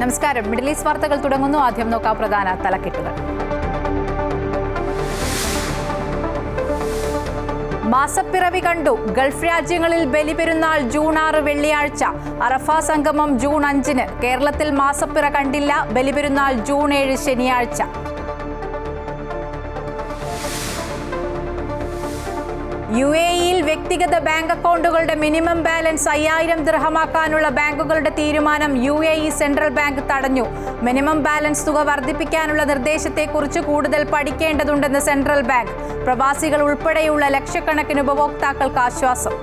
നമസ്കാരം. Middle east വാർത്തകൾ തുടങ്ങുന്നു. ആദ്യം നോക്കാം പ്രധാന തലക്കെട്ടുകൾ. മാസപ്പിറവി കണ്ടു. ഗൾഫ് രാജ്യങ്ങളിൽ ബലിപെരുന്നാൾ ജൂൺ 6 വെള്ളിയാഴ്ച. അറഫ സംഗമം ജൂൺ 5-ന്. കേരളത്തിൽ മാസപ്പിറ കണ്ടില്ല. ബലിപെരുന്നാൾ ജൂൺ 7 ശനിയാഴ്ച. UAE-യിൽ വ്യക്തിഗത ബാങ്ക് അക്കൗണ്ടുകളുടെ മിനിമം ബാലൻസ് 5000 ദിർഹമാക്കാനുള്ള ബാങ്കുകളുടെ തീരുമാനം UAE സെൻട്രൽ ബാങ്ക് തടഞ്ഞു. മിനിമം ബാലൻസ് തുക വർദ്ധിപ്പിക്കാനുള്ള നിർദ്ദേശത്തെക്കുറിച്ച് കൂടുതൽ പഠിക്കേണ്ടതുണ്ടെന്ന് സെൻട്രൽ ബാങ്ക്. പ്രവാസികൾ ഉൾപ്പെടെയുള്ള ലക്ഷക്കണക്കിന് ഉപഭോക്താക്കൾക്ക് ആശ്വാസം.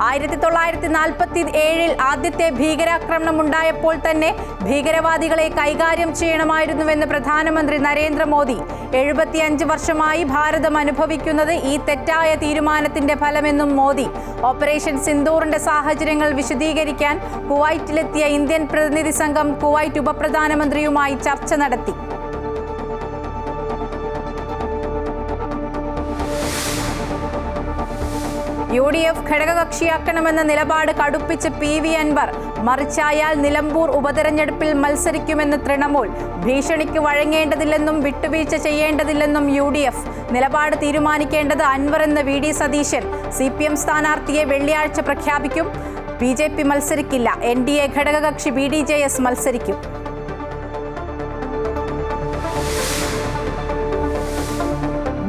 ആയിരത്തി 1947 ആദ്യത്തെ ഭീകരാക്രമണം ഉണ്ടായപ്പോൾ തന്നെ ഭീകരവാദികളെ കൈകാര്യം ചെയ്യണമായിരുന്നുവെന്ന് പ്രധാനമന്ത്രി നരേന്ദ്രമോദി. 75 വർഷമായി ഭാരതം അനുഭവിക്കുന്നത് ഈ തെറ്റായ തീരുമാനത്തിന്റെ ഫലമെന്നും മോദി. ഓപ്പറേഷൻ സിന്ദൂറിന്റെ സാഹചര്യങ്ങൾ വിശദീകരിക്കാൻ കുവൈറ്റിലെത്തിയ ഇന്ത്യൻ പ്രതിനിധി സംഘം കുവൈറ്റ് ഉപപ്രധാനമന്ത്രിയുമായി ചർച്ച നടത്തി. UDF ഘടകകക്ഷിയാക്കണമെന്ന നിലപാട് കടുപ്പിച്ച് PV അൻവർ. മറിച്ചായാൽ നിലമ്പൂർ ഉപതെരഞ്ഞെടുപ്പിൽ മത്സരിക്കുമെന്ന് തൃണമൂൽ. ഭീഷണിക്ക് വഴങ്ങേണ്ടതില്ലെന്നും വിട്ടുവീഴ്ച ചെയ്യേണ്ടതില്ലെന്നും UDF. നിലപാട് തീരുമാനിക്കേണ്ടത് അൻവർ എന്ന VD സതീശൻ. CPM സ്ഥാനാർത്ഥിയെ വെള്ളിയാഴ്ച പ്രഖ്യാപിക്കും. BJP മത്സരിക്കില്ല. NDA ഘടകകക്ഷി BDJS മത്സരിക്കും.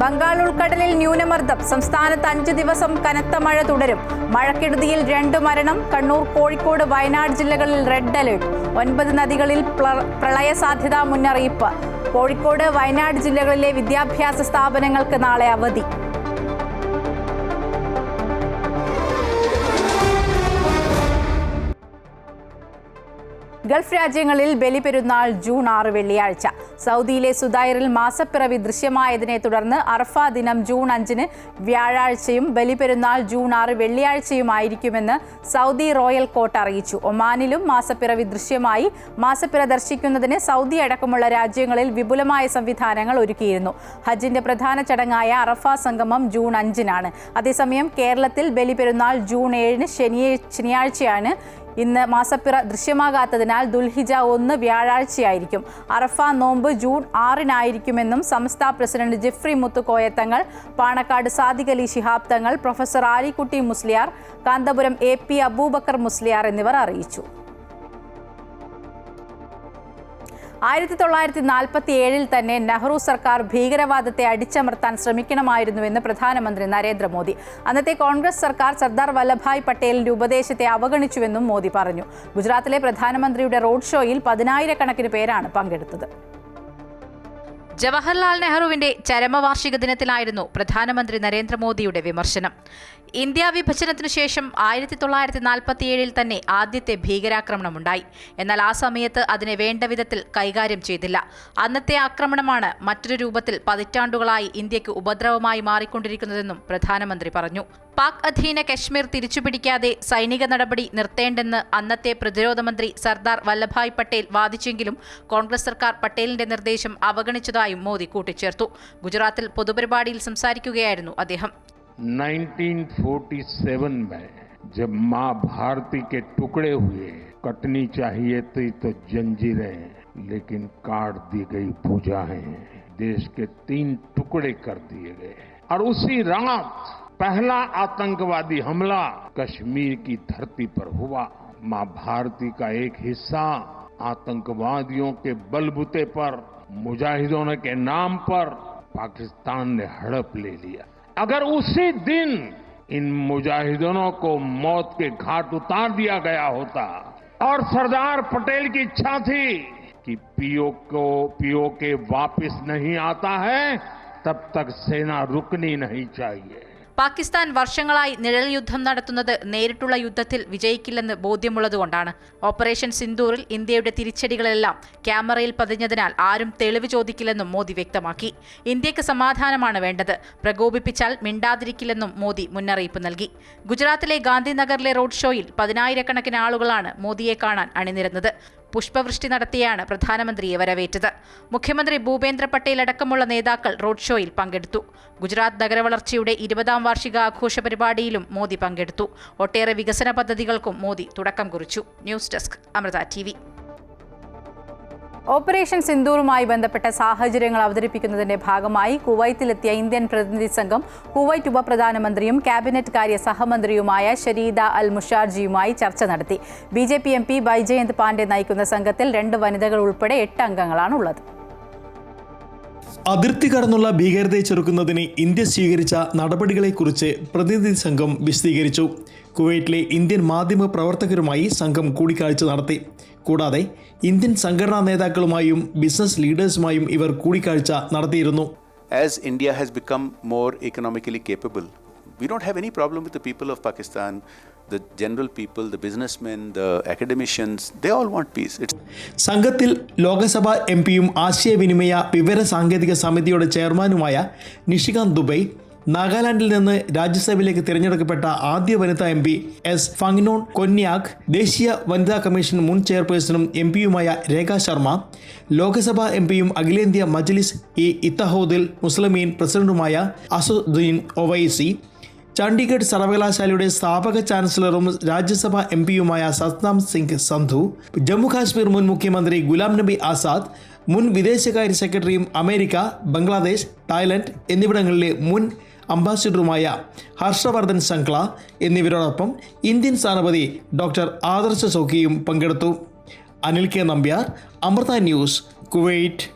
ബംഗാൾ ഉൾക്കടലിൽ ന്യൂനമർദ്ദം. സംസ്ഥാനത്ത് 5 ദിവസം കനത്ത മഴ തുടരും. മഴക്കെടുതിയിൽ 2 മരണം. കണ്ണൂർ, കോഴിക്കോട്, വയനാട് ജില്ലകളിൽ റെഡ് അലേർട്ട്. 9 നദികളിൽ പ്രളയ സാധ്യതാ മുന്നറിയിപ്പ്. കോഴിക്കോട്, വയനാട് ജില്ലകളിലെ വിദ്യാഭ്യാസ സ്ഥാപനങ്ങൾക്ക് നാളെ അവധി. ഗൾഫ് രാജ്യങ്ങളിൽ ബലിപെരുന്നാൾ ജൂൺ 6 വെള്ളിയാഴ്ച. സൗദിയിലെ സുദൈറിൽ മാസപ്പിറവി ദൃശ്യമായതിനെ തുടർന്ന് അറഫ ദിനം ജൂൺ 5-ന് വ്യാഴാഴ്ചയും ബലിപെരുന്നാൾ ജൂൺ 6 വെള്ളിയാഴ്ചയുമായിരിക്കുമെന്ന് സൗദി റോയൽ കോർട്ട് അറിയിച്ചു. ഒമാനിലും മാസപ്പിറവി ദൃശ്യമായി. മാസപ്പിറ ദർശിക്കുന്നതിന് സൗദി അടക്കമുള്ള രാജ്യങ്ങളിൽ വിപുലമായ സംവിധാനങ്ങൾ ഒരുക്കിയിരുന്നു. ഹജ്ജിന്റെ പ്രധാന ചടങ്ങായ അറഫ സംഗമം ജൂൺ 5-നാണ്. അതേസമയം കേരളത്തിൽ ബലിപെരുന്നാൾ ജൂൺ 7-ന് ശനിയാഴ്ചയാണ്. ഇന്ന് മാസപ്പിറ ദൃശ്യമാകാത്തതിനാൽ ദുൽഹിജ 1 വ്യാഴാഴ്ചയായിരിക്കും. അറഫ നോമ്പ് ജൂൺ 6-നായിരിക്കുമെന്നും സമസ്ത president Jifri Muthukoya Thangal, Panakkad Sadiq Ali Shihab Thangal, professor Alikutty Musliyar, Kanthapuram AP Abubakar Musliyar എന്നിവർ അറിയിച്ചു. 1947 തന്നെ നെഹ്റു സർക്കാർ ഭീകരവാദത്തെ അടിച്ചമർത്താൻ ശ്രമിക്കണമായിരുന്നുവെന്ന് പ്രധാനമന്ത്രി നരേന്ദ്രമോദി. അന്നത്തെ കോൺഗ്രസ് സർക്കാർ സർദാർ വല്ലഭായ് പട്ടേലിന്റെ ഉപദേശത്തെ അവഗണിച്ചുവെന്നും മോദി പറഞ്ഞു. ഗുജറാത്തിലെ പ്രധാനമന്ത്രിയുടെ റോഡ് ഷോയിൽ 10,000-കണക്കിന് പേരാണ് പങ്കെടുത്തത്. ജവഹർലാൽ നെഹ്റുവിന്റെ ചരമവാർഷിക ദിനത്തിലായിരുന്നു പ്രധാനമന്ത്രി നരേന്ദ്രമോദിയുടെ വിമർശനം. ഇന്ത്യ വിഭജനത്തിനു ശേഷം 1947 തന്നെ ആദ്യത്തെ ഭീകരാക്രമണമുണ്ടായി. എന്നാൽ ആ സമയത്ത് അതിനെ വേണ്ട വിധത്തിൽ കൈകാര്യം ചെയ്തില്ല. അന്നത്തെ ആക്രമണമാണ് മറ്റൊരു രൂപത്തിൽ പതിറ്റാണ്ടുകളായി ഇന്ത്യക്ക് ഉപദ്രവമായി മാറിക്കൊണ്ടിരിക്കുന്നതെന്നും പ്രധാനമന്ത്രി പറഞ്ഞു. പാക് അധീന കശ്മീർ തിരിച്ചുപിടിക്കാതെ സൈനിക നടപടി നിർത്തേണ്ടെന്ന് അന്നത്തെ പ്രതിരോധ മന്ത്രി സർദാർ വല്ലഭായ് പട്ടേൽ വാദിച്ചെങ്കിലും കോൺഗ്രസ് സർക്കാർ പട്ടേലിന്റെ നിർദ്ദേശം അവഗണിച്ചതായും മോദി കൂട്ടിച്ചേർത്തു. ഗുജറാത്തിൽ പൊതുപരിപാടിയിൽ സംസാരിക്കുകയായിരുന്നു അദ്ദേഹം. 1947 में जब माँ भारती के टुकड़े हुए, कटनी चाहिए थी तो जंजीरें, लेकिन काट दी गई भुजाएं, देश के 3 टुकड़े कर दिए गए. और उसी रात पहला आतंकवादी हमला कश्मीर की धरती पर हुआ. माँ भारती का एक हिस्सा आतंकवादियों के बलबूते पर, मुजाहिदों के नाम पर पाकिस्तान ने हड़प ले लिया. अगर उसी दिन इन मुजाहिदों को मौत के घाट उतार दिया गया होता और सरदार पटेल की इच्छा थी कि पीओके वापस नहीं आता है, तब तक सेना रुकनी नहीं चाहिए. പാകിസ്ഥാൻ വർഷങ്ങളായി നിഴൽ യുദ്ധം നടത്തുന്നത് നേരിട്ടുള്ള യുദ്ധത്തിൽ വിജയിക്കില്ലെന്ന് ബോധ്യമുള്ളതുകൊണ്ടാണ്. ഓപ്പറേഷൻ സിന്ദൂറിൽ ഇന്ത്യയുടെ തിരിച്ചടികളെല്ലാം ക്യാമറയിൽ പതിഞ്ഞതിനാൽ ആരും തെളിവ് ചോദിക്കില്ലെന്നും മോദി വ്യക്തമാക്കി. ഇന്ത്യക്ക് സമാധാനമാണ് വേണ്ടത്. പ്രകോപിപ്പിച്ചാൽ മിണ്ടാതിരിക്കില്ലെന്നും മോദി മുന്നറിയിപ്പ് നൽകി. ഗുജറാത്തിലെ ഗാന്ധിനഗറിലെ റോഡ് ഷോയിൽ 10,000-കണക്കിന് ആളുകളാണ് മോദിയെ കാണാൻ അണിനിരന്നത്. പുഷ്പവൃഷ്ടി നടത്തിയാണ് പ്രധാനമന്ത്രിയെ വരവേറ്റത്. മുഖ്യമന്ത്രി ഭൂപേന്ദ്ര പട്ടേൽ അടക്കമുള്ള നേതാക്കൾ റോഡ് ഷോയിൽ പങ്കെടുത്തു. ഗുജറാത്ത് നഗരവളർച്ചയുടെ 20ാം വാർഷികാഘോഷ പരിപാടിയിലും മോദി പങ്കെടുത്തു. ഒട്ടേറെ വികസന പദ്ധതികൾക്കും മോദി തുടക്കം കുറിച്ചു. News desk Amrita TV. Operation സിന്ദൂറുമായി ബന്ധപ്പെട്ട സാഹചര്യങ്ങൾ അവതരിപ്പിക്കുന്നതിന്റെ ഭാഗമായി കുവൈത്തിലെത്തിയ ഇന്ത്യൻ പ്രതിനിധി സംഘം കുവൈറ്റ് ഉപപ്രധാനമന്ത്രിയും ക്യാബിനറ്റ് കാര്യ സഹമന്ത്രിയുമായ ഷരീദ അൽ മുഷാർജിയുമായി ചർച്ച നടത്തി. BJP MP ബൈജയന്ത് പാണ്ഡെ നയിക്കുന്ന സംഘത്തിൽ 2 വനിതകൾ ഉൾപ്പെടെ 8 അംഗങ്ങളാണ് ഉള്ളത്. അതിർത്തി കടന്നുള്ള ഭീകരതയെ ചെറുക്കുന്നതിന് ഇന്ത്യ സ്വീകരിച്ച നടപടികളെക്കുറിച്ച് പ്രതിനിധി സംഘം വിശദീകരിച്ചു. കുവൈറ്റിലെ ഇന്ത്യൻ മാധ്യമ പ്രവർത്തകരുമായി സംഘം കൂടിക്കാഴ്ച നടത്തി. കൂടാതെ ഇന്ത്യൻ സംഘടനാ നേതാക്കളുമായും ബിസിനസ് ലീഡേഴ്സുമായും ഇവർ കൂടിക്കാഴ്ച നടത്തിയിരുന്നു. As India has become more economically capable, we don't have any problem with the people of Pakistan. The general people, the businessmen, the academicians, they all want peace. സംഘത്തിൽ ലോകസഭാ MPയും ആശയവിനിമയ വിവര സാങ്കേതിക സമിതിയുടെ ചെയർമാനുമായ നിഷികാന്ത് ദുബൈ, നാഗാലാൻഡിൽ നിന്ന് രാജ്യസഭയിലേക്ക് തിരഞ്ഞെടുക്കപ്പെട്ട ആദ്യ വനിതാ MP S ഫങ്നോൺ കൊന്യാക്, ദേശീയ വനിതാ കമ്മീഷൻ മുൻ ചെയർപേഴ്സണും MPയുമായ രേഖ ശർമ്മ, ലോകസഭാ MPയും അഖിലേന്ത്യാ മജ്ലിസ് ഇത്തഹോദിൽ മുസ്ലിമീൻ പ്രസിഡന്റുമായ അസുദ്ദീൻ ഒവൈസി, ചണ്ഡീഗഡ് സർവകലാശാലയുടെ സ്ഥാപക ചാൻസലറും രാജ്യസഭാ MPയുമായ സത്നാം സിംഗ് സന്ധു, ജമ്മു കാശ്മീർ മുൻ മുഖ്യമന്ത്രി ഗുലാം നബി ആസാദ്, മുൻ വിദേശകാര്യ സെക്രട്ടറിയും അമേരിക്ക, ബംഗ്ലാദേശ്, തായ്ലൻഡ് എന്നിവിടങ്ങളിലെ മുൻ അംബാസിഡറുമായ ഹർഷവർദ്ധൻ ശങ്ക്ല എന്നിവരോടൊപ്പം ഇന്ത്യൻ സ്ഥാനപതി ഡോക്ടർ ആദർശ സൗഖിയും പങ്കെടുത്തു. Anil K. Nambiar, Amrita news, Kuwait.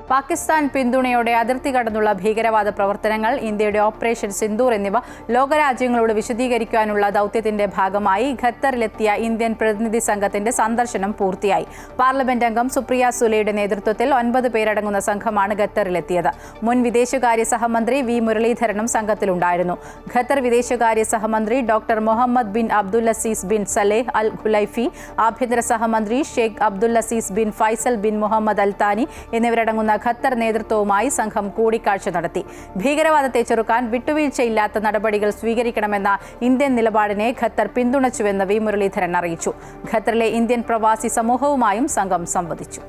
Pakistan പിന്തുണയോടെ അതിർത്തി കടന്നുള്ള ഭീകരവാദ പ്രവർത്തനങ്ങൾ, ഇന്ത്യയുടെ ഓപ്പറേഷൻ സിന്ദൂർ എന്നിവ ലോകരാജ്യങ്ങളോട് വിശദീകരിക്കാനുള്ള ദൗത്യത്തിന്റെ ഭാഗമായി ഖത്തറിലെത്തിയ ഇന്ത്യൻ പ്രതിനിധി സംഘത്തിന്റെ സന്ദർശനം പൂർത്തിയായി. പാർലമെന്റ് അംഗം സുപ്രിയ സുലെയുടെ നേതൃത്വത്തിൽ 9 പേരടങ്ങുന്ന സംഘമാണ് ഖത്തറിലെത്തിയത്. മുൻ വിദേശകാര്യ സഹമന്ത്രി V. മുരളീധരനും സംഘത്തിലുണ്ടായിരുന്നു. ഖത്തർ വിദേശകാര്യ സഹമന്ത്രി doctor Mohammed bin Abdulaziz bin Saleh Al Khulaifi, ആഭ്യന്തര സഹമന്ത്രി Sheikh Abdulaziz bin Faisal bin Mohammed Al Thani എന്നിവരടങ്ങുന്ന ഖത്തർ നേതൃത്വവുമായി സംഘം കൂടിക്കാഴ്ച നടത്തി. ഭീകരവാദത്തെ ചെറുക്കാൻ വിട്ടുവീഴ്ചയില്ലാത്ത നടപടികൾ സ്വീകരിക്കണമെന്ന ഇന്ത്യൻ നിലപാടിനെ ഖത്തർ പിന്തുണച്ചുവെന്ന് V. മുരളീധരൻ അറിയിച്ചു. ഖത്തറിലെ ഇന്ത്യൻ പ്രവാസി സമൂഹവുമായും സംഘം സംവദിച്ചു.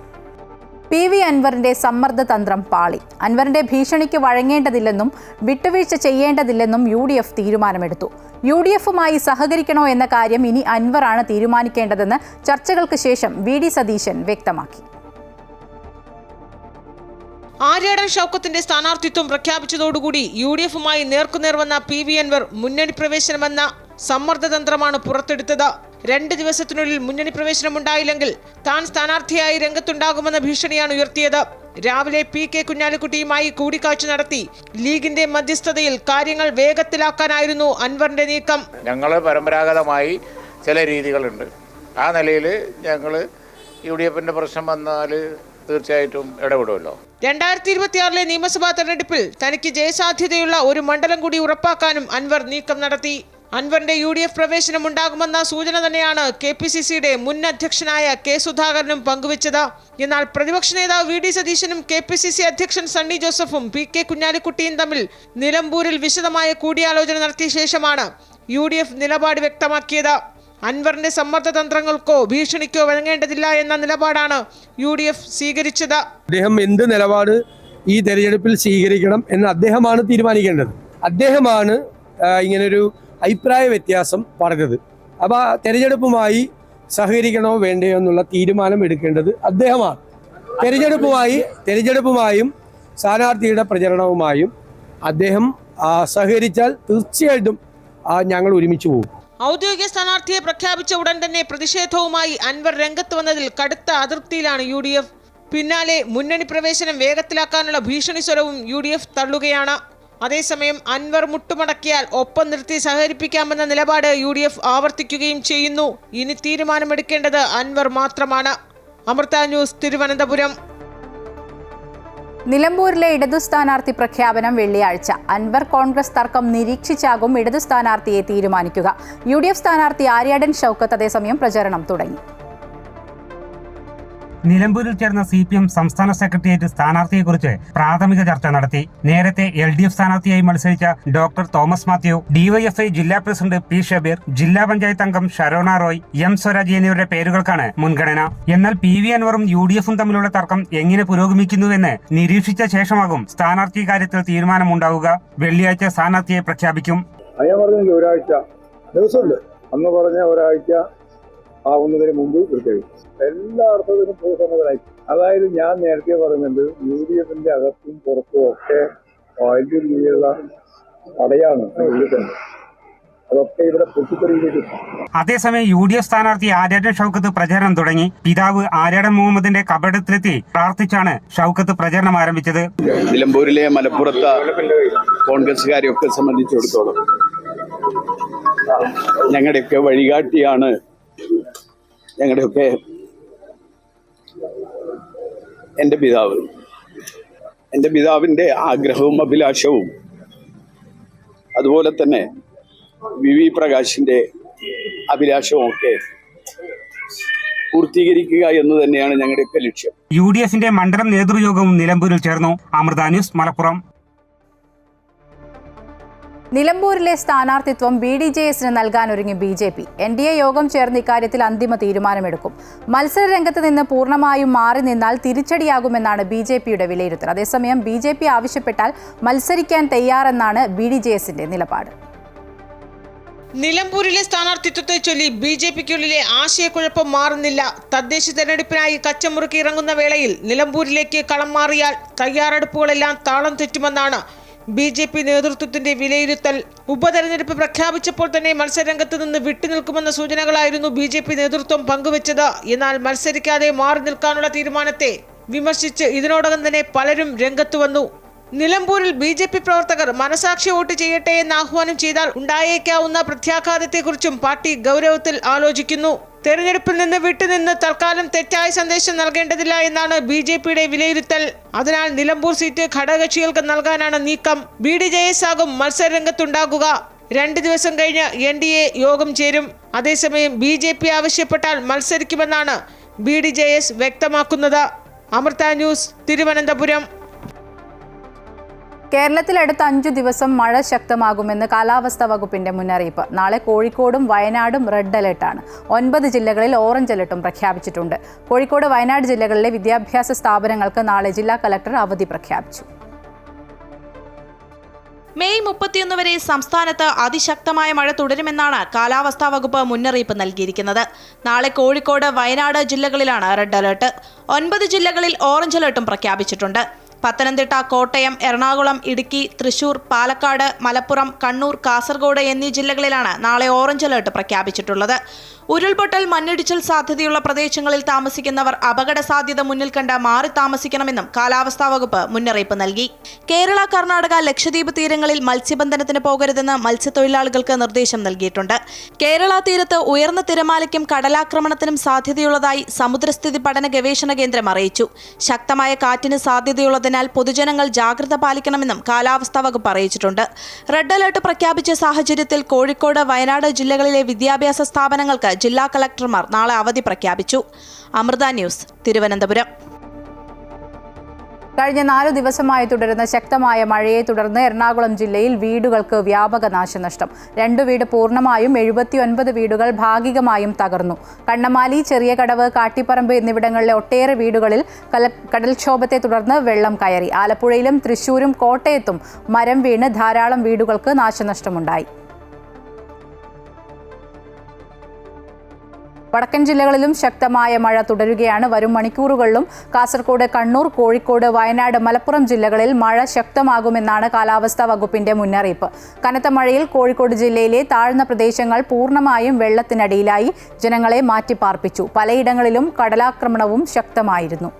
PV അൻവറിന്റെ സമ്മർദ്ദ തന്ത്രം പാളി. അൻവറിന്റെ ഭീഷണിക്ക് വഴങ്ങേണ്ടതില്ലെന്നും വിട്ടുവീഴ്ച ചെയ്യേണ്ടതില്ലെന്നും UDF തീരുമാനമെടുത്തു. UDFുമായി സഹകരിക്കണോ എന്ന കാര്യം ഇനി അൻവറാണ് തീരുമാനിക്കേണ്ടതെന്ന് ചർച്ചകൾക്ക് ശേഷം VD സതീശൻ വ്യക്തമാക്കി. ആര്യാടൻ ഷൗക്കത്തിന്റെ സ്ഥാനാർത്ഥിത്വം പ്രഖ്യാപിച്ചതോടുകൂടി UDFുമായി നേർക്കുനേർ വന്ന PV അൻവർ മുന്നണി പ്രവേശനമെന്ന സമ്മർദ്ദതന്ത്രമാണ് പുറത്തെടുത്തത്. 2 ദിവസത്തിനുള്ളിൽ മുന്നണി പ്രവേശനമുണ്ടായില്ലെങ്കിൽ താൻ സ്ഥാനാർത്ഥിയായി രംഗത്തുണ്ടാകുമെന്ന ഭീഷണിയാണ് ഉയർത്തിയത്. രാവിലെ PK കുഞ്ഞാലിക്കുട്ടിയുമായി കൂടിക്കാഴ്ച നടത്തി ലീഗിന്റെ മധ്യസ്ഥതയിൽ കാര്യങ്ങൾ വേഗത്തിലാക്കാനായിരുന്നു അൻവറിന്റെ നീക്കം. ഞങ്ങൾ പരമ്പരാഗതമായി ചില രീതികളുണ്ട്. ആ നിലയിൽ ഞങ്ങൾ UDFിന്റെ പ്രശ്നം വന്നാൽ തീർച്ചയായിട്ടും ഇടപെടുമല്ലോ. 2026 നിയമസഭാ തെരഞ്ഞെടുപ്പിൽ തനിക്ക് ജയസാധ്യതയുള്ള ഒരു മണ്ഡലം കൂടി ഉറപ്പാക്കാനും അൻവർ നീക്കം നടത്തി. അൻവറിന്റെ UDF പ്രവേശനം ഉണ്ടാകുമെന്ന സൂചന തന്നെയാണ് KPCCയുടെ മുൻ അധ്യക്ഷനായ K. സുധാകരനും പങ്കുവച്ചത്. എന്നാൽ പ്രതിപക്ഷ നേതാവ് VD സതീശനും KPCC അധ്യക്ഷൻ സണ്ണി ജോസഫും PK കുഞ്ഞാലിക്കുട്ടിയും തമ്മിൽ നിലമ്പൂരിൽ വിശദമായ കൂടിയാലോചന നടത്തിയ ശേഷമാണ് UDF നിലപാട് വ്യക്തമാക്കിയത്. അൻവറിന്റെ സമ്മർദ്ദതന്ത്രങ്ങൾക്കോ ഭീഷണിക്കോ വഴങ്ങേണ്ടതില്ല എന്ന നിലപാടാണ് UDF സ്വീകരിച്ചത്. അദ്ദേഹം എന്ത് നിലപാട് ഈ തെരഞ്ഞെടുപ്പിൽ സ്വീകരിക്കണം എന്ന് അദ്ദേഹമാണ് തീരുമാനിക്കേണ്ടത്. അദ്ദേഹമാണ് ഇങ്ങനൊരു അഭിപ്രായ വ്യത്യാസം പറഞ്ഞത്. അപ്പോൾ തെരഞ്ഞെടുപ്പുമായി സഹകരിക്കണോ വേണ്ടയോ എന്നുള്ള തീരുമാനം എടുക്കേണ്ടത് അദ്ദേഹമാണ്. തെരഞ്ഞെടുപ്പുമായും സ്ഥാനാർത്ഥിയുടെ പ്രചരണവുമായും അദ്ദേഹം സഹകരിച്ചാൽ തീർച്ചയായിട്ടും ഞങ്ങൾ ഒരുമിച്ച് പോകും. ഔദ്യോഗിക സ്ഥാനാർത്ഥിയെ പ്രഖ്യാപിച്ച ഉടൻ തന്നെ പ്രതിഷേധവുമായി അൻവർ രംഗത്ത് വന്നതിൽ കടുത്ത അതൃപ്തിയിലാണ് UDF. പിന്നാലെ മുന്നണി പ്രവേശനം വേഗത്തിലാക്കാനുള്ള ഭീഷണി സ്വരവും UDF തള്ളുകയാണ്. അതേസമയം അൻവർ മുട്ടുമടക്കിയാൽ ഒപ്പം നിർത്തി സഹകരിപ്പിക്കാമെന്ന നിലപാട് UDF ആവർത്തിക്കുകയും ചെയ്യുന്നു. ഇനി തീരുമാനമെടുക്കേണ്ടത് അൻവർ മാത്രമാണ്. അമൃത ന്യൂസ്, തിരുവനന്തപുരം. നിലമ്പൂരിലെ ഇടതു സ്ഥാനാർത്ഥി പ്രഖ്യാപനം വെള്ളിയാഴ്ച. അൻവർ കോൺഗ്രസ് തർക്കം നിരീക്ഷിച്ചാകും ഇടതു സ്ഥാനാർത്ഥിയെ തീരുമാനിക്കുക. UDF സ്ഥാനാർത്ഥി ആര്യാടൻ ഷൗക്കത്ത് അതേസമയം പ്രചരണം തുടങ്ങി. നിലമ്പൂരിൽ ചേർന്ന CPM സംസ്ഥാന സെക്രട്ടേറിയറ്റ് സ്ഥാനാർത്ഥിയെക്കുറിച്ച് പ്രാഥമിക ചർച്ച നടത്തി. നേരത്തെ LDF സ്ഥാനാർത്ഥിയായി മത്സരിച്ച ഡോക്ടർ തോമസ് മാത്യു, DYFI ജില്ലാ പ്രസിഡന്റ് P. ഷബീർ, ജില്ലാ പഞ്ചായത്ത് അംഗം ഷരോണ റോയ്, M. സ്വരാജ് എന്നിവരുടെ പേരുകൾക്കാണ് മുൻഗണന. എന്നാൽ PV അൻവറും UDFും തമ്മിലുള്ള തർക്കം എങ്ങനെ പുരോഗമിക്കുന്നുവെന്ന് നിരീക്ഷിച്ച ശേഷമാകും സ്ഥാനാർത്ഥി കാര്യത്തിൽ തീരുമാനമുണ്ടാവുക. വെള്ളിയാഴ്ച സ്ഥാനാർത്ഥിയെ പ്രഖ്യാപിക്കും. ഒരാഴ്ച ദിവസമുണ്ട്, അന്ന് പറഞ്ഞ ഒരാഴ്ച ആവുന്നതിന് മുമ്പ് പ്രഖ്യാപിക്കും. എല്ലാ അർത്ഥത്തിനും പൊതുസമ്മതനായി. അതായത് ഞാൻ നേരത്തെ പറഞ്ഞത് UDFിന്റെ അകത്തും പുറത്തും ഒക്കെ വലിയ രീതിയിലുള്ള തടയാണ് തന്നെ. അതൊക്കെ ഇവിടെ പൊട്ടിത്തെറിയിലേക്ക്. അതേസമയം UDF സ്ഥാനാർത്ഥി ആര്യാടൻ ഷൗക്കത്ത് പ്രചരണം തുടങ്ങി. പിതാവ് ആര്യാടൻ മുഹമ്മദിന്റെ കബറിടത്തിലെത്തി പ്രാർത്ഥിച്ചാണ് ഷൗക്കത്ത് പ്രചരണം ആരംഭിച്ചത്. നിലമ്പൂരിലെ മലപ്പുറത്തെ കോൺഗ്രസുകാരെയൊക്കെ സംബന്ധിച്ചിടത്തോളം ഞങ്ങളുടെയൊക്കെ വഴികാട്ടിയാണ്, ഞങ്ങളുടെയൊക്കെ എൻ്റെ പിതാവ്. എൻ്റെ പിതാവിൻ്റെ ആഗ്രഹവും അഭിലാഷവും അതുപോലെ തന്നെ VV പ്രകാശിൻ്റെ അഭിലാഷവും ഒക്കെ പൂർത്തീകരിക്കുക എന്ന് തന്നെയാണ് ഞങ്ങളുടെയൊക്കെ ലക്ഷ്യം. UDFിന്റെ മണ്ഡലം നേതൃയോഗവും നിലമ്പൂരിൽ ചേർന്നു. അമൃത ന്യൂസ്, മലപ്പുറം. നിലമ്പൂരിലെ സ്ഥാനാർത്ഥിത്വം BDJSന് നൽകാനൊരുങ്ങി BJP. NDA യോഗം ചേർന്ന് ഇക്കാര്യത്തിൽ അന്തിമ തീരുമാനമെടുക്കും. മത്സരരംഗത്ത് നിന്ന് പൂർണ്ണമായും മാറി നിന്നാൽ തിരിച്ചടിയാകുമെന്നാണ് BJPയുടെ വിലയിരുത്തൽ. അതേസമയം BJP ആവശ്യപ്പെട്ടാൽ മത്സരിക്കാൻ തയ്യാറെന്നാണ് BDJSന്റെ നിലപാട്. നിലമ്പൂരിലെ സ്ഥാനാർത്ഥിത്വത്തെ ചൊല്ലി BJPക്കുള്ളിലെ ആശയക്കുഴപ്പം മാറുന്നില്ല. തദ്ദേശ തെരഞ്ഞെടുപ്പിനായി കച്ചമുറുക്കി ഇറങ്ങുന്ന വേളയിൽ നിലമ്പൂരിലേക്ക് കളം മാറിയാൽ തയ്യാറെടുപ്പുകളെല്ലാം താളം തെറ്റുമെന്നാണ് BJP നേതൃത്വത്തിന്റെ വിലയിരുത്തൽ. ഉപതെരഞ്ഞെടുപ്പ് പ്രഖ്യാപിച്ചപ്പോൾ തന്നെ മത്സരരംഗത്ത് നിന്ന് വിട്ടുനിൽക്കുമെന്ന സൂചനകളായിരുന്നു BJP നേതൃത്വം പങ്കുവച്ചത്. എന്നാൽ മത്സരിക്കാതെ മാറി നിൽക്കാനുള്ള തീരുമാനത്തെ വിമർശിച്ച് ഇതിനോടകം തന്നെ പലരും രംഗത്ത് വന്നു. നിലമ്പൂരിൽ BJP പ്രവർത്തകർ മനസാക്ഷി വോട്ട് ചെയ്യട്ടെ എന്ന് ആഹ്വാനം ചെയ്താൽ ഉണ്ടായേക്കാവുന്ന പ്രത്യാഘാതത്തെക്കുറിച്ചും പാർട്ടി ഗൗരവത്തിൽ ആലോചിക്കുന്നു. തെരഞ്ഞെടുപ്പിൽ നിന്ന് വിട്ടുനിന്ന് തൽക്കാലം തെറ്റായ സന്ദേശം നൽകേണ്ടതില്ല എന്നാണ് BJPയുടെ വിലയിരുത്തൽ. അതിനാൽ നിലമ്പൂർ സീറ്റ് ഘടകകക്ഷികൾക്ക് നൽകാനാണ് നീക്കം. BDJS ആകും മത്സരരംഗത്തുണ്ടാകുക. 2 ദിവസം കഴിഞ്ഞ് NDA യോഗം ചേരും. അതേസമയം BJP ആവശ്യപ്പെട്ടാൽ മത്സരിക്കുമെന്നാണ് BDJS വ്യക്തമാക്കുന്നത്. അമൃത ന്യൂസ്, തിരുവനന്തപുരം. കേരളത്തിൽ അടുത്ത 5 ദിവസം മഴ ശക്തമാകുമെന്ന് കാലാവസ്ഥാ വകുപ്പിന്റെ മുന്നറിയിപ്പ്. നാളെ കോഴിക്കോടും വയനാടും റെഡ് അലർട്ടാണ്. 9 ജില്ലകളിൽ ഓറഞ്ച് അലർട്ടും പ്രഖ്യാപിച്ചിട്ടുണ്ട്. കോഴിക്കോട്, വയനാട് ജില്ലകളിലെ വിദ്യാഭ്യാസ സ്ഥാപനങ്ങൾക്ക് നാളെ ജില്ലാ കളക്ടർ അവധി പ്രഖ്യാപിച്ചു. മെയ് 31 വരെ സംസ്ഥാനത്ത് അതിശക്തമായ മഴ തുടരുമെന്നാണ് കാലാവസ്ഥാ വകുപ്പ് മുന്നറിയിപ്പ് നൽകിയിരിക്കുന്നത്. നാളെ കോഴിക്കോട്, വയനാട് ജില്ലകളിലാണ് റെഡ് അലർട്ട്. 9 ജില്ലകളിൽ ഓറഞ്ച് അലർട്ടും പ്രഖ്യാപിച്ചിട്ടുണ്ട്. പത്തനംതിട്ട, കോട്ടയം, എറണാകുളം, ഇടുക്കി, തൃശൂർ, പാലക്കാട്, മലപ്പുറം, കണ്ണൂർ, കാസർഗോഡ് എന്നീ ജില്ലകളിലാണ് നാളെ ഓറഞ്ച് അലർട്ട് പ്രഖ്യാപിച്ചിട്ടുള്ളത്. ഉരുൾപൊട്ടൽ, മണ്ണിടിച്ചിൽ സാധ്യതയുള്ള പ്രദേശങ്ങളിൽ താമസിക്കുന്നവർ അപകട സാധ്യത മുന്നിൽ കണ്ട് മാറി താമസിക്കണമെന്നും കാലാവസ്ഥാ വകുപ്പ് മുന്നറിയിപ്പ് നൽകി. കേരള, കർണാടക, ലക്ഷദ്വീപ് തീരങ്ങളിൽ മത്സ്യബന്ധനത്തിന് പോകരുതെന്ന് മത്സ്യത്തൊഴിലാളികൾക്ക് നിർദ്ദേശം നൽകിയിട്ടുണ്ട്. കേരള തീരത്ത് ഉയർന്ന തിരമാലയ്ക്കും കടലാക്രമണത്തിനും സാധ്യതയുള്ളതായി സമുദ്രസ്ഥിതി പഠന ഗവേഷണ കേന്ദ്രം അറിയിച്ചു. ശക്തമായ കാറ്റിന് സാധ്യതയുള്ളതിനാൽ പൊതുജനങ്ങൾ ജാഗ്രത പാലിക്കണമെന്നും കാലാവസ്ഥാ വകുപ്പ് അറിയിച്ചിട്ടുണ്ട്. റെഡ് അലർട്ട് പ്രഖ്യാപിച്ച സാഹചര്യത്തിൽ കോഴിക്കോട്, വയനാട് ജില്ലകളിലെ വിദ്യാഭ്യാസ സ്ഥാപനങ്ങൾക്ക് ജില്ലാ കളക്ടർമാർ നാളെ അവധി പ്രഖ്യാപിച്ചു. അമൃത ന്യൂസ്, തിരുവനന്തപുരം. കഴിഞ്ഞ 4 ദിവസമായി തുടരുന്ന ശക്തമായ മഴയെ തുടർന്ന് എറണാകുളം ജില്ലയിൽ വീടുകൾക്ക് വ്യാപക നാശനഷ്ടം. 2 വീട് പൂർണ്ണമായും 79 വീടുകൾ ഭാഗികമായും തകർന്നു. കണ്ണമാലി, ചെറിയ കടവ്, കാട്ടിപ്പറമ്പ് എന്നിവിടങ്ങളിലെ ഒട്ടേറെ വീടുകളിൽ കടൽക്ഷോഭത്തെ തുടർന്ന് വെള്ളം കയറി. ആലപ്പുഴയിലും തൃശൂരും കോട്ടയത്തും മരം വീണ് ധാരാളം വീടുകൾക്ക് നാശനഷ്ടമുണ്ടായി. വടക്കൻ ജില്ലകളിലും ശക്തമായ മഴ തുടരുകയാണ്. വരും മണിക്കൂറുകളിലും കാസർഗോഡ്, കണ്ണൂർ, കോഴിക്കോട്, വയനാട്, മലപ്പുറം ജില്ലകളിൽ മഴ ശക്തമാകുമെന്നാണ് കാലാവസ്ഥാ വകുപ്പിന്റെ മുന്നറിയിപ്പ്. കനത്ത മഴയിൽ കോഴിക്കോട് ജില്ലയിലെ താഴ്ന്ന പ്രദേശങ്ങൾ പൂർണ്ണമായും വെള്ളത്തിനടിയിലായി. ജനങ്ങളെ മാറ്റിപ്പാർപ്പിച്ചു. പലയിടങ്ങളിലും കടലാക്രമണവും ശക്തമായിരുന്നു.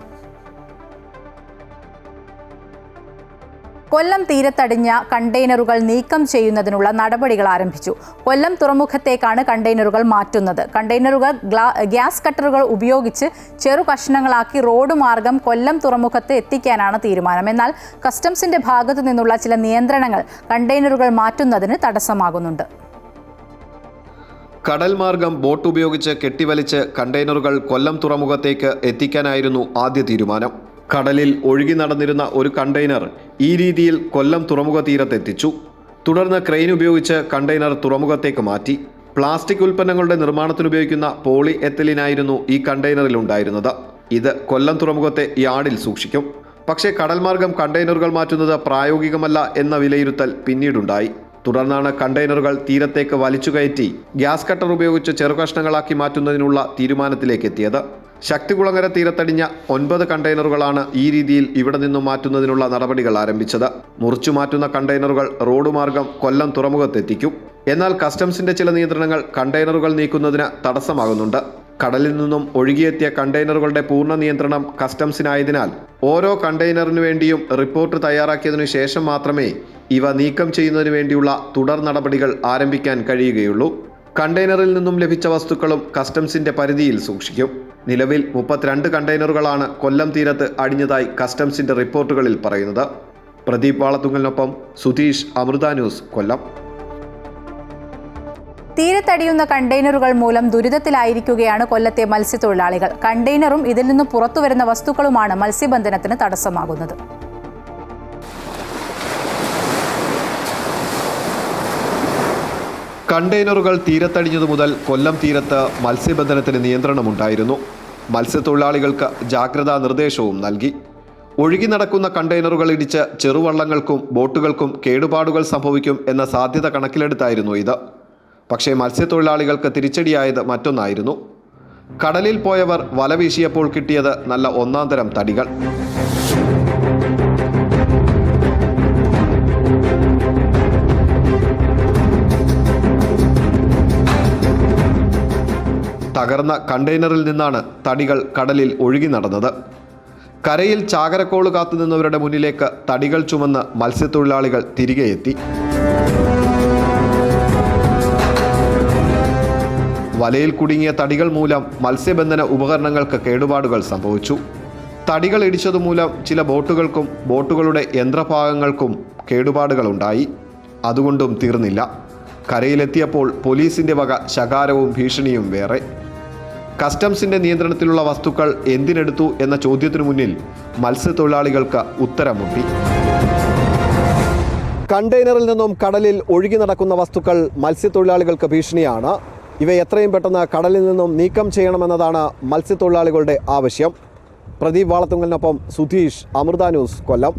കൊല്ലം തീരത്തടിഞ്ഞ കണ്ടെയ്നറുകൾ നീക്കം ചെയ്യുന്നതിനുള്ള നടപടികൾ ആരംഭിച്ചു. കൊല്ലം തുറമുഖത്തേക്കാണ് കണ്ടെയ്നറുകൾ മാറ്റുന്നത്. കണ്ടെയ്നറുകൾ ഗ്യാസ് കട്ടറുകൾ ഉപയോഗിച്ച് ചെറു കഷ്ണങ്ങളാക്കി റോഡ് മാർഗം കൊല്ലം തുറമുഖത്ത് എത്തിക്കാനാണ് തീരുമാനം. എന്നാൽ കസ്റ്റംസിന്റെ ഭാഗത്തു നിന്നുള്ള ചില നിയന്ത്രണങ്ങൾ കണ്ടെയ്നറുകൾ മാറ്റുന്നതിന് തടസ്സമാകുന്നുണ്ട്. കടൽ മാർഗം ബോട്ട് ഉപയോഗിച്ച് കെട്ടിവലിച്ച് കണ്ടെയ്നറുകൾ കൊല്ലം തുറമുഖത്തേക്ക് എത്തിക്കാനായിരുന്നു ആദ്യ തീരുമാനം. കടലിൽ ഒഴുകി നടന്നിരുന്ന ഒരു കണ്ടെയ്നർ ഈ രീതിയിൽ കൊല്ലം തുറമുഖ തീരത്തെത്തിച്ചു. തുടർന്ന് ക്രെയിൻ ഉപയോഗിച്ച് കണ്ടെയ്നർ തുറമുഖത്തേക്ക് മാറ്റി. പ്ലാസ്റ്റിക് ഉൽപ്പന്നങ്ങളുടെ നിർമ്മാണത്തിനുപയോഗിക്കുന്ന പോളി എത്തലിനായിരുന്നു ഈ കണ്ടെയ്നറിൽ ഉണ്ടായിരുന്നത്. ഇത് കൊല്ലം തുറമുഖത്തെ യാർഡിൽ സൂക്ഷിക്കും. പക്ഷേ കടൽ മാർഗം കണ്ടെയ്നറുകൾ മാറ്റുന്നത് പ്രായോഗികമല്ല എന്ന വിലയിരുത്തൽ പിന്നീടുണ്ടായി. തുടർന്നാണ് കണ്ടെയ്നറുകൾ തീരത്തേക്ക് വലിച്ചുകയറ്റി ഗ്യാസ് കട്ടർ ഉപയോഗിച്ച് ചെറുകഷ്ണങ്ങളാക്കി മാറ്റുന്നതിനുള്ള തീരുമാനത്തിലേക്ക് എത്തിയത്. ശക്തികുളങ്ങര തീരത്തടിഞ്ഞ 9 കണ്ടെയ്നറുകളാണ് ഈ രീതിയിൽ ഇവിടെ നിന്നും മാറ്റുന്നതിനുള്ള നടപടികൾ ആരംഭിച്ചത്. മുറിച്ചു മാറ്റുന്ന കണ്ടെയ്നറുകൾ റോഡ് മാർഗം കൊല്ലം തുറമുഖത്തെത്തിക്കും. എന്നാൽ കസ്റ്റംസിന്റെ ചില നിയന്ത്രണങ്ങൾ കണ്ടെയ്നറുകൾ നീക്കുന്നതിന് തടസ്സമാകുന്നുണ്ട്. കടലിൽ നിന്നും ഒഴുകിയെത്തിയ കണ്ടെയ്നറുകളുടെ പൂർണ്ണ നിയന്ത്രണം കസ്റ്റംസിനായതിനാൽ ഓരോ കണ്ടെയ്നറിനു വേണ്ടിയും റിപ്പോർട്ട് തയ്യാറാക്കിയതിനു ശേഷം മാത്രമേ ഇവ നീക്കം ചെയ്യുന്നതിനു വേണ്ടിയുള്ള തുടർ നടപടികൾ ആരംഭിക്കാൻ കഴിയുകയുള്ളൂ. കണ്ടെയ്നറിൽ നിന്നും ലഭിച്ച വസ്തുക്കളും കസ്റ്റംസിന്റെ പരിധിയിൽ സൂക്ഷിക്കും. നിലവിൽ 32 കണ്ടെയ്നറുകളാണ് കൊല്ലം തീരത്ത് അടിഞ്ഞതായി കസ്റ്റംസിന്റെ റിപ്പോർട്ടുകളിൽ പറയുന്നത്. പ്രദീപ് വാളത്തുങ്കലിനൊപ്പം സുധീഷ്, അമൃത ന്യൂസ്, കൊല്ലം. തീരത്തടിയുന്ന കണ്ടെയ്നറുകൾ മൂലം ദുരിതത്തിലായിരിക്കുകയാണ് കൊല്ലത്തെ മത്സ്യത്തൊഴിലാളികൾ. കണ്ടെയ്നറും ഇതിൽ നിന്ന് പുറത്തുവരുന്ന വസ്തുക്കളുമാണ് മത്സ്യബന്ധനത്തിന് തടസ്സമാകുന്നത്. കണ്ടെയ്നറുകൾ തീരത്തടിഞ്ഞതു മുതൽ കൊല്ലം തീരത്ത് മത്സ്യബന്ധനത്തിന് നിയന്ത്രണമുണ്ടായിരുന്നു. മത്സ്യത്തൊഴിലാളികൾക്ക് ജാഗ്രതാ നിർദ്ദേശവും നൽകി. ഒഴുകി നടക്കുന്ന കണ്ടെയ്നറുകൾ ഇടിച്ച് ചെറുവള്ളങ്ങൾക്കും ബോട്ടുകൾക്കും കേടുപാടുകൾ സംഭവിക്കും എന്ന സാധ്യത കണക്കിലെടുത്തായിരുന്നു ഇത്. പക്ഷേ മത്സ്യത്തൊഴിലാളികൾക്ക് തിരിച്ചടിയായത് മറ്റൊന്നായിരുന്നു. കടലിൽ പോയവർ വല വീശിയപ്പോൾ കിട്ടിയത് നല്ല ഒന്നാന്തരം തടികൾ. തകർന്ന കണ്ടെയ്നറിൽ നിന്നാണ് തടികൾ കടലിൽ ഒഴുകി നടന്നത്. കരയിൽ ചാകരക്കോള് കാത്തുനിന്നവരുടെ മുന്നിലേക്ക് തടികൾ ചുമന്ന് മത്സ്യത്തൊഴിലാളികൾ തിരികെ എത്തി. വലയിൽ കുടുങ്ങിയ തടികൾ മൂലം മത്സ്യബന്ധന ഉപകരണങ്ങൾക്ക് കേടുപാടുകൾ സംഭവിച്ചു. തടികൾ ഇടിച്ചതുമൂലം ചില ബോട്ടുകൾക്കും ബോട്ടുകളുടെ യന്ത്രഭാഗങ്ങൾക്കും കേടുപാടുകളുണ്ടായി. അതുകൊണ്ടും തീർന്നില്ല. കരയിലെത്തിയപ്പോൾ പോലീസിന്റെ വക ശകാരവും ഭീഷണിയും വേറെ. കസ്റ്റംസിന്റെ നിയന്ത്രണത്തിലുള്ള വസ്തുക്കൾ എന്തിനെടുത്തു എന്ന ചോദ്യത്തിനു മുന്നിൽ മത്സ്യത്തൊഴിലാളികൾക്ക് ഉത്തരം മുട്ടി. കണ്ടെയ്നറിൽ നിന്നും കടലിൽ ഒഴുകി നടക്കുന്ന വസ്തുക്കൾ മത്സ്യത്തൊഴിലാളികൾക്ക് ഭീഷണിയാണ്. ഇവ എത്രയും പെട്ടെന്ന് കടലിൽ നിന്നും നീക്കം ചെയ്യണമെന്നതാണ് മത്സ്യത്തൊഴിലാളികളുടെ ആവശ്യം. പ്രദീപ് വാളത്തുങ്കലിനൊപ്പം സുധീഷ്, അമൃത ന്യൂസ്, കൊല്ലം.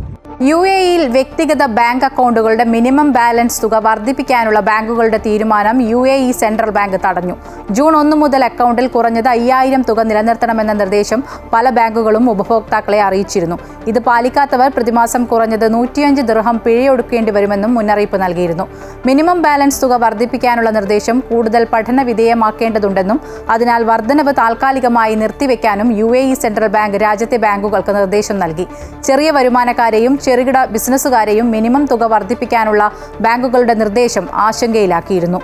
UAE-യിൽ വ്യക്തിഗത ബാങ്ക് അക്കൗണ്ടുകളുടെ മിനിമം ബാലൻസ് തുക വർദ്ധിപ്പിക്കാനുള്ള ബാങ്കുകളുടെ തീരുമാനം UAE സെൻട്രൽ ബാങ്ക് തടഞ്ഞു. ജൂൺ 1 മുതൽ അക്കൗണ്ടിൽ കുറഞ്ഞത് 5000 തുക നിലനിർത്തണമെന്ന നിർദ്ദേശം പല ബാങ്കുകളും ഉപഭോക്താക്കളെ അറിയിച്ചിരുന്നു. ഇത് പാലിക്കാത്തവർ പ്രതിമാസം കുറഞ്ഞത് 105 ദിർഹം പിഴയൊടുക്കേണ്ടി വരുമെന്നും മുന്നറിയിപ്പ് നൽകിയിരുന്നു. മിനിമം ബാലൻസ് തുക വർദ്ധിപ്പിക്കാനുള്ള നിർദ്ദേശം കൂടുതൽ പഠന വിധേയമാക്കേണ്ടതുണ്ടെന്നും അതിനാൽ വർധനവ് താൽക്കാലികമായി നിർത്തിവെക്കാനും UAE സെൻട്രൽ ബാങ്ക് രാജ്യത്തെ ബാങ്കുകൾക്ക് നിർദ്ദേശം നൽകി. ചെറിയ വരുമാനക്കാരെയും ചെറുകിട ബിസിനസ്സുകാരെയും മിനിമം തുക വർദ്ധിപ്പിക്കാനുള്ള ബാങ്കുകളുടെ നിർദ്ദേശം ആശങ്കയിലാക്കിയിരുന്നു.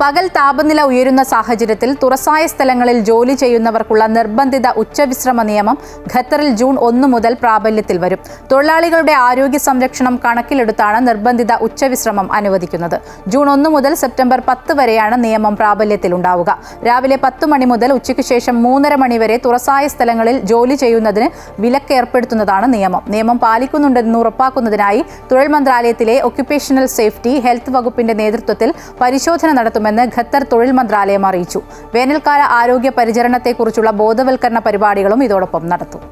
പകൽ താപനില ഉയരുന്ന സാഹചര്യത്തിൽ തുറസായ സ്ഥലങ്ങളിൽ ജോലി ചെയ്യുന്നവർക്കുള്ള നിർബന്ധിത ഉച്ചവിശ്രമ നിയമം ഖത്തറിൽ ജൂൺ 1 മുതൽ പ്രാബല്യത്തിൽ വരും. തൊഴിലാളികളുടെ ആരോഗ്യ സംരക്ഷണം കണക്കിലെടുത്താണ് നിർബന്ധിത ഉച്ചവിശ്രമം അനുവദിക്കുന്നത്. ജൂൺ 1 മുതൽ സെപ്റ്റംബർ 10 വരെയാണ് നിയമം പ്രാബല്യത്തിലുണ്ടാവുക. രാവിലെ 10 മണി മുതൽ ഉച്ചയ്ക്ക് ശേഷം 3:30 മണി വരെ തുറസായ സ്ഥലങ്ങളിൽ ജോലി ചെയ്യുന്നതിന് വിലക്ക് ഏർപ്പെടുത്തുന്നതാണ് നിയമം. നിയമം പാലിക്കുന്നുണ്ടെന്ന് ഉറപ്പാക്കുന്നതിനായി തൊഴിൽ മന്ത്രാലയത്തിലെ ഒക്യുപേഷണൽ സേഫ്റ്റി ഹെൽത്ത് വകുപ്പിന്റെ നേതൃത്വത്തിൽ പരിശോധന നടത്തുമെന്ന് ഖത്തർ തൊഴിൽ മന്ത്രാലയം അറിയിച്ചു. വേനൽക്കാല ആരോഗ്യ പരിചരണത്തെക്കുറിച്ചുള്ള ബോധവൽക്കരണ പരിപാടികളും ഇതോടൊപ്പം നടത്തും.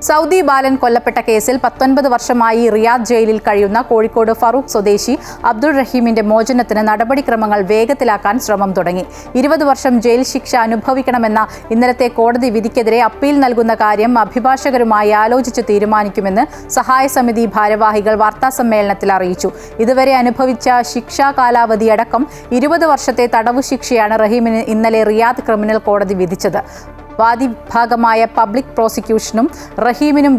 സൗദി ബാലൻ കൊല്ലപ്പെട്ട കേസിൽ 19 വർഷമായി റിയാദ് ജയിലിൽ കഴിയുന്ന കോഴിക്കോട് ഫറൂഖ് സ്വദേശി അബ്ദുൾ റഹീമിന്റെ മോചനത്തിന് നടപടിക്രമങ്ങൾ വേഗത്തിലാക്കാൻ ശ്രമം തുടങ്ങി. 20 വർഷം ജയിൽ ശിക്ഷ അനുഭവിക്കണമെന്ന ഇന്നലത്തെ കോടതി വിധിക്കെതിരെ അപ്പീൽ നൽകുന്ന കാര്യം അഭിഭാഷകരുമായി ആലോചിച്ച് തീരുമാനിക്കുമെന്ന് സഹായ സമിതി ഭാരവാഹികൾ വാർത്താസമ്മേളനത്തിൽ അറിയിച്ചു. ഇതുവരെ അനുഭവിച്ച ശിക്ഷാ കാലാവധി അടക്കം 20 വർഷത്തെ തടവു ശിക്ഷയാണ് റഹീമിന് ഇന്നലെ റിയാദ് ക്രിമിനൽ കോടതി വിധിച്ചത്. വാദിഭാഗമായ പബ്ലിക് പ്രോസിക്യൂഷനും റഹീമിനും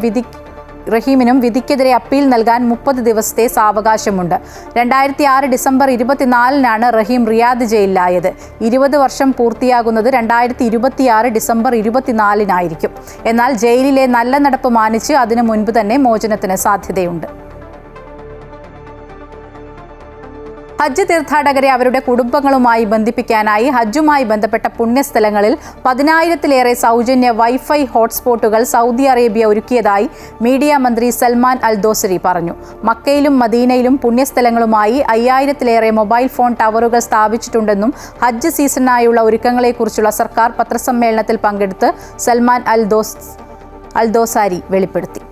റഹീമിനും വിധിക്കെതിരെ അപ്പീൽ നൽകാൻ 30 ദിവസത്തെ സാവകാശമുണ്ട്. 2006 ഡിസംബർ 24-നാണ് റഹീം റിയാദ് ജയിലിലായത്. 20 വർഷം പൂർത്തിയാകുന്നത് 2026 ഡിസംബർ 24-നായിരിക്കും. എന്നാൽ ജയിലിലെ നല്ല നടപ്പ് മാനിച്ച് അതിനു മുൻപ് തന്നെ മോചനത്തിന് സാധ്യതയുണ്ട്. ഹജ്ജ് തീർത്ഥാടകരെ അവരുടെ കുടുംബങ്ങളുമായി ബന്ധിപ്പിക്കാനായി ഹജ്ജുമായി ബന്ധപ്പെട്ട പുണ്യസ്ഥലങ്ങളിൽ 10,000-ലേറെ സൗജന്യ വൈഫൈ ഹോട്ട്സ്പോട്ടുകൾ സൗദി അറേബ്യ ഒരുക്കിയതായി മീഡിയ മന്ത്രി സൽമാൻ അൽ ദോസരി പറഞ്ഞു. മക്കയിലും മദീനയിലും പുണ്യസ്ഥലങ്ങളുമായി 5,000-ലേറെ മൊബൈൽ ഫോൺ ടവറുകൾ സ്ഥാപിച്ചിട്ടുണ്ടെന്നും ഹജ്ജ് സീസണിനായുള്ള ഒരുക്കങ്ങളെക്കുറിച്ചുള്ള സർക്കാർ പത്രസമ്മേളനത്തിൽ പങ്കെടുത്ത് സൽമാൻ അൽ ദോസാരി വെളിപ്പെടുത്തി.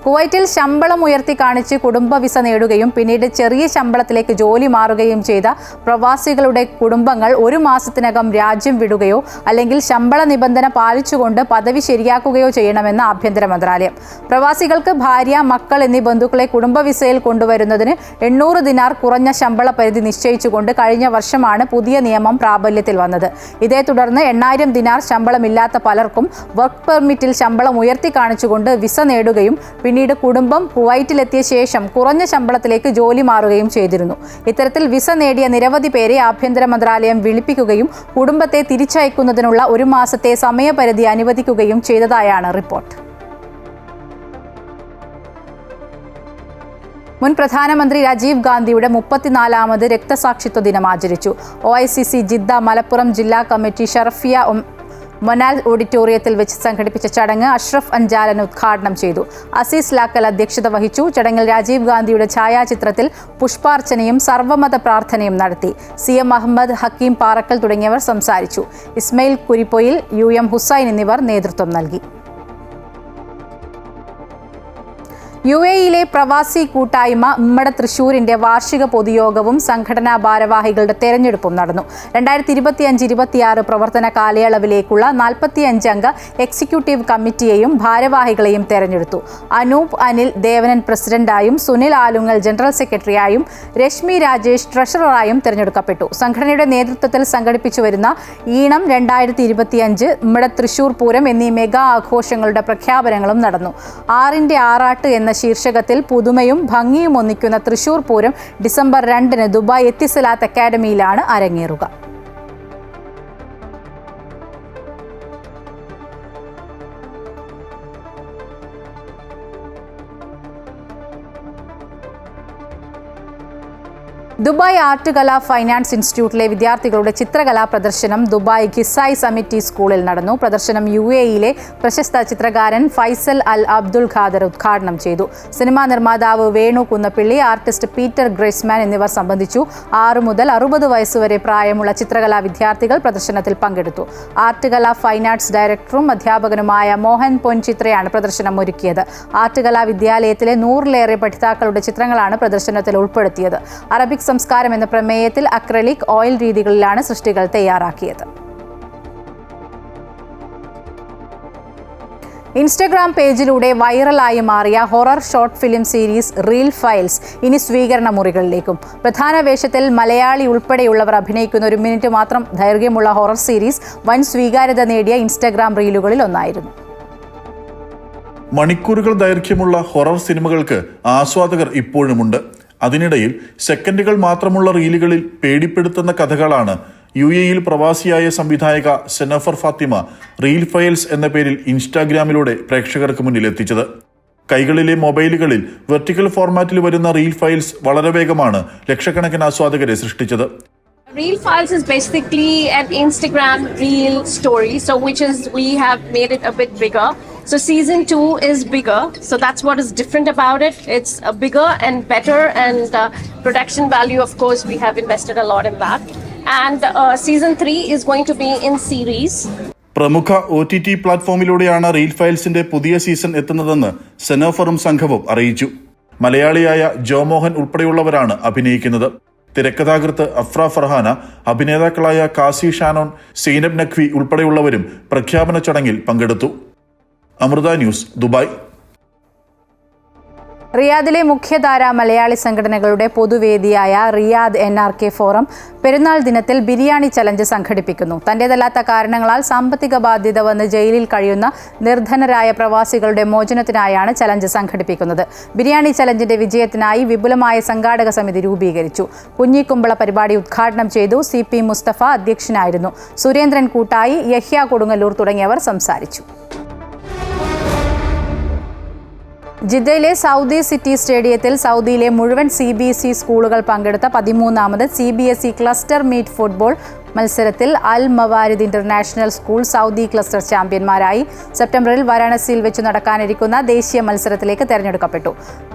കുവൈറ്റിൽ ശമ്പളം ഉയർത്തി കാണിച്ച് കുടുംബ വിസ നേടുകയും പിന്നീട് ചെറിയ ശമ്പളത്തിലേക്ക് ജോലി മാറുകയും ചെയ്ത പ്രവാസികളുടെ കുടുംബങ്ങൾ 1 മാസത്തിനകം രാജ്യം വിടുകയോ അല്ലെങ്കിൽ ശമ്പള നിബന്ധന പാലിച്ചുകൊണ്ട് പദവി ശരിയാക്കുകയോ ചെയ്യണമെന്ന് ആഭ്യന്തര മന്ത്രാലയം. പ്രവാസികൾക്ക് ഭാര്യ, മക്കൾ എന്നീ ബന്ധുക്കളെ കുടുംബ വിസയിൽ കൊണ്ടുവരുന്നതിന് 800 ദിനാർ കുറഞ്ഞ ശമ്പള പരിധി നിശ്ചയിച്ചുകൊണ്ട് കഴിഞ്ഞ വർഷമാണ് പുതിയ നിയമം പ്രാബല്യത്തിൽ വന്നത്. ഇതേ തുടർന്ന് 8,000 ദിനാർ ശമ്പളമില്ലാത്ത പലർക്കും വർക്ക് പെർമിറ്റിൽ ശമ്പളം ഉയർത്തി കാണിച്ചുകൊണ്ട് വിസ നേടുകയും പിന്നീട് കുടുംബം കുവൈറ്റിലെത്തിയ ശേഷം കുറഞ്ഞ ശമ്പളത്തിലേക്ക് ജോലി മാറുകയും ചെയ്തിരുന്നു. ഇത്തരത്തിൽ വിസ നേടിയ നിരവധി പേരെ ആഭ്യന്തര മന്ത്രാലയം വിളിപ്പിക്കുകയും കുടുംബത്തെ തിരിച്ചയക്കുന്നതിനുള്ള 1 മാസത്തെ സമയപരിധി അനുവദിക്കുകയും ചെയ്തതായാണ് റിപ്പോർട്ട്. മുൻ പ്രധാനമന്ത്രി രാജീവ് ഗാന്ധിയുടെ 34ാമത് രക്തസാക്ഷിത്വ ദിനം ആചരിച്ചു. OICC ജിദ്ദ മലപ്പുറം ജില്ലാ കമ്മിറ്റി ഷറഫിയ മൊനാൽ ഓഡിറ്റോറിയത്തിൽ വെച്ച് സംഘടിപ്പിച്ച ചടങ്ങ് അഷ്റഫ് അഞ്ചാലൻ ഉദ്ഘാടനം ചെയ്തു. അസീസ് ലാക്കൽ അധ്യക്ഷത വഹിച്ചു. ചടങ്ങിൽ രാജീവ് ഗാന്ധിയുടെ ഛായാചിത്രത്തിൽ പുഷ്പാർച്ചനയും സർവ്വമത പ്രാർത്ഥനയും നടത്തി. CM അഹമ്മദ്, ഹക്കീം പാറക്കൽ തുടങ്ങിയവർ സംസാരിച്ചു. ഇസ്മയിൽ കുരിപ്പൊയിൽ, UM ഹുസൈൻ എന്നിവർ നേതൃത്വം നൽകി. UAE-യിലെ പ്രവാസി കൂട്ടായ്മ ഉമ്മട തൃശൂരിന്റെ വാർഷിക പൊതുയോഗവും സംഘടനാ ഭാരവാഹികളുടെ തെരഞ്ഞെടുപ്പും നടന്നു. 2025-26 പ്രവർത്തന കാലയളവിലേക്കുള്ള 45-അംഗ എക്സിക്യൂട്ടീവ് കമ്മിറ്റിയെയും ഭാരവാഹികളെയും തെരഞ്ഞെടുത്തു. അനൂപ് അനിൽ ദേവനൻ പ്രസിഡന്റായും സുനിൽ ആലുങ്ങൽ ജനറൽ സെക്രട്ടറിയായും രശ്മി രാജേഷ് ട്രഷററായും തെരഞ്ഞെടുക്കപ്പെട്ടു. സംഘടനയുടെ നേതൃത്വത്തിൽ സംഘടിപ്പിച്ചു വരുന്ന ഈണം 2025, ഉമ്മട തൃശൂർ പൂരം എന്നീ മെഗാ ആഘോഷങ്ങളുടെ പ്രഖ്യാപനങ്ങളും നടന്നു. 6-ന്റെ ആറാട്ട് എന്ന ശീർഷകത്തിൽ പുതുമയും ഭംഗിയും ഒന്നിക്കുന്ന തൃശൂർ പൂരം ഡിസംബർ 2-ന് ദുബായ് എത്തിസലാത്ത് അക്കാദമിയിലാണ് അരങ്ങേറുക. ദുബായ് ആർട്ട് കലാ ഫൈനാൻസ് ഇൻസ്റ്റിറ്റ്യൂട്ടിലെ വിദ്യാർത്ഥികളുടെ ചിത്രകലാ പ്രദർശനം ദുബായ് ഖിസായ് സമിറ്റി സ്കൂളിൽ നടന്നു. പ്രദർശനം UAE-യിലെ പ്രശസ്ത ചിത്രകാരൻ ഫൈസൽ അൽ അബ്ദുൽ ഖാദർ ഉദ്ഘാടനം ചെയ്തു. സിനിമാ നിർമ്മാതാവ് വേണു കുന്നപ്പിള്ളി, ആർട്ടിസ്റ്റ് പീറ്റർ ഗ്രേസ്മാൻ എന്നിവർ സംബന്ധിച്ചു. 6 മുതൽ 60 വയസ്സുവരെ പ്രായമുള്ള ചിത്രകലാ വിദ്യാർത്ഥികൾ പ്രദർശനത്തിൽ പങ്കെടുത്തു. ആർട്ട് കലാ ഫൈൻ ആർട്സ് ഡയറക്ടറും അധ്യാപകനുമായ മോഹൻ പൊൻചിത്രയാണ് പ്രദർശനം ഒരുക്കിയത്. ആർട്ട് കലാ വിദ്യാലയത്തിലെ 100-ലേറെ പഠിതാക്കളുടെ ചിത്രങ്ങളാണ് പ്രദർശനത്തിൽ ഉൾപ്പെടുത്തിയത്. അറബിക് സംസ്കാരം എന്ന പ്രമേയത്തിൽ അക്രലിക് ഓയിൽ രീതികളിലാണ് സൃഷ്ടികൾ തയ്യാറാക്കിയത്. ഇൻസ്റ്റഗ്രാം പേജിലൂടെ വൈറലായി മാറിയ horror short film series reel files ഇനി സ്വീകരണ മുറികളിലേക്കും. പ്രധാന വേഷത്തിൽ മലയാളി ഉൾപ്പെടെയുള്ളവർ അഭിനയിക്കുന്ന 1 മിനിറ്റ് മാത്രം ദൈർഘ്യമുള്ള ഹൊറർ സീരീസ് വൻ സ്വീകാര്യത നേടിയ ഇൻസ്റ്റഗ്രാം റീലുകളിൽ ഒന്നായിരുന്നു. മണിക്കൂറുകൾ ദൈർഘ്യമുള്ള ഹൊറർ സിനിമകൾക്ക് ആസ്വാദകർ ഇപ്പോഴുമുണ്ട്. അതിനിടയിൽ സെക്കൻഡുകൾ മാത്രമുള്ള റീലുകളിൽ പേടിപ്പെടുത്തുന്ന കഥകളാണ് UAE-യിൽ പ്രവാസിയായ സംവിധായക സെനഫർ ഫാത്തിമ റീൽ ഫയൽസ് എന്ന പേരിൽ ഇൻസ്റ്റാഗ്രാമിലൂടെ പ്രേക്ഷകർക്ക് മുന്നിൽ എത്തിച്ചത്. കൈകളിലെ മൊബൈലുകളിൽ വെർട്ടിക്കൽ ഫോർമാറ്റിൽ വരുന്ന റീൽ ഫയൽസ് വളരെ വേഗമാണ് ലക്ഷക്കണക്കിന് ആസ്വാദകരെ സൃഷ്ടിച്ചത്. Reel Files is basically an Instagram reel story, so we have made it a bit bigger. So season 2 is bigger, so that's what is different about it. It's a bigger and better, and production value, of course, we have invested a lot in that. And season 3 is going to be in series. പ്രമുഖ OTT പ്ലാറ്റ്ഫോമിലൂടെയാണ് reel ഫയൽസിന്റെ പുതിയ season എത്തുന്നതെന്ന് സെനോഫറും സംഘവും അറിയിച്ചു. മലയാളിയായ ജോമോഹൻ ഉൾപ്പെടെയുള്ളവരാണ് അഭിനയിക്കുന്നത്. തിരക്കഥാകൃത്ത് അഫ്ര ഫർഹാന, അഭിനേതാക്കളായ കാസി ഷാനോൻ, സൈനബ് നഖ്വി ഉൾപ്പെടെയുള്ളവരും പ്രഖ്യാപന ചടങ്ങിൽ പങ്കെടുത്തു. Amrita news, Dubai. റിയാദിലെ മുഖ്യധാര മലയാളി സംഘടനകളുടെ പൊതുവേദിയായ റിയാദ് NRK ഫോറം പെരുന്നാൾ ദിനത്തിൽ ബിരിയാണി ചലഞ്ച് സംഘടിപ്പിക്കുന്നു. തന്റേതല്ലാത്ത കാരണങ്ങളാൽ സാമ്പത്തിക ബാധ്യത വന്ന് ജയിലിൽ കഴിയുന്ന നിർധനരായ പ്രവാസികളുടെ മോചനത്തിനായാണ് ചലഞ്ച് സംഘടിപ്പിക്കുന്നത്. ബിരിയാണി ചലഞ്ചിന്റെ വിജയത്തിനായി വിപുലമായ സംഘാടക സമിതി രൂപീകരിച്ചു. കുഞ്ഞിക്കുമ്പള പരിപാടി ഉദ്ഘാടനം ചെയ്തു. CP മുസ്തഫ അധ്യക്ഷനായിരുന്നു. സുരേന്ദ്രൻ കൂട്ടായി, യഹ്യ കൊടുങ്ങല്ലൂർ തുടങ്ങിയവർ സംസാരിച്ചു. ജിദ്ദയിലെ സൗദി സിറ്റി സ്റ്റേഡിയത്തിൽ സൗദിയിലെ മുഴുവൻ CBSE സ്കൂളുകൾ പങ്കെടുത്ത 13ാമത് CBSE ക്ലസ്റ്റർ മീറ്റ് ഫുട്ബോൾ മത്സരത്തിൽ അൽ മവാരിദ് ഇന്റർനാഷണൽ സ്കൂൾ സൗദി ക്ലസ്റ്റർ ചാമ്പ്യന്മാരായി. സെപ്റ്റംബറിൽ വാരാണസിയിൽ വെച്ച് നടക്കാനിരിക്കുന്ന ദേശീയ മത്സരത്തിലേക്ക് തെരഞ്ഞെടുക്കപ്പെട്ടു.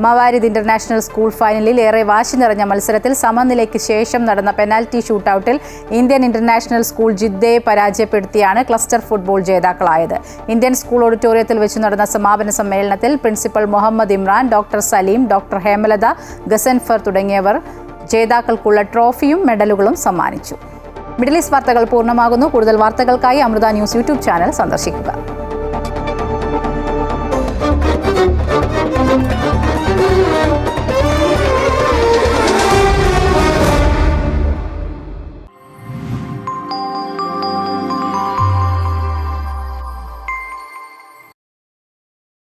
മവാരിദ് ഇന്റർനാഷണൽ സ്കൂൾ ഫൈനലിൽ ഏറെ വാശി നിറഞ്ഞ മത്സരത്തിൽ സമനിലയ്ക്ക് ശേഷം നടന്ന പെനാൽറ്റി ഷൂട്ടൌട്ടിൽ ഇന്ത്യൻ ഇന്റർനാഷണൽ സ്കൂൾ ജിദ്ദയെ പരാജയപ്പെടുത്തിയാണ് ക്ലസ്റ്റർ ഫുട്ബോൾ ജേതാക്കളായത്. ഇന്ത്യൻ സ്കൂൾ ഓഡിറ്റോറിയത്തിൽ വെച്ച് നടന്ന സമാപന സമ്മേളനത്തിൽ principal Muhammad Imran, doctor Saleem, doctor Hemalatha, Ghazanfar തുടങ്ങിയവർ ജേതാക്കൾക്കുള്ള ട്രോഫിയും മെഡലുകളും സമ്മാനിച്ചു. മിഡിൽ ഈസ്റ്റ് വാർത്തകൾ പൂർണ്ണമാകുന്നു. കൂടുതൽ വാർത്തകൾക്കായി അമൃത ന്യൂസ് യൂട്യൂബ് ചാനൽ സന്ദർശിക്കുക.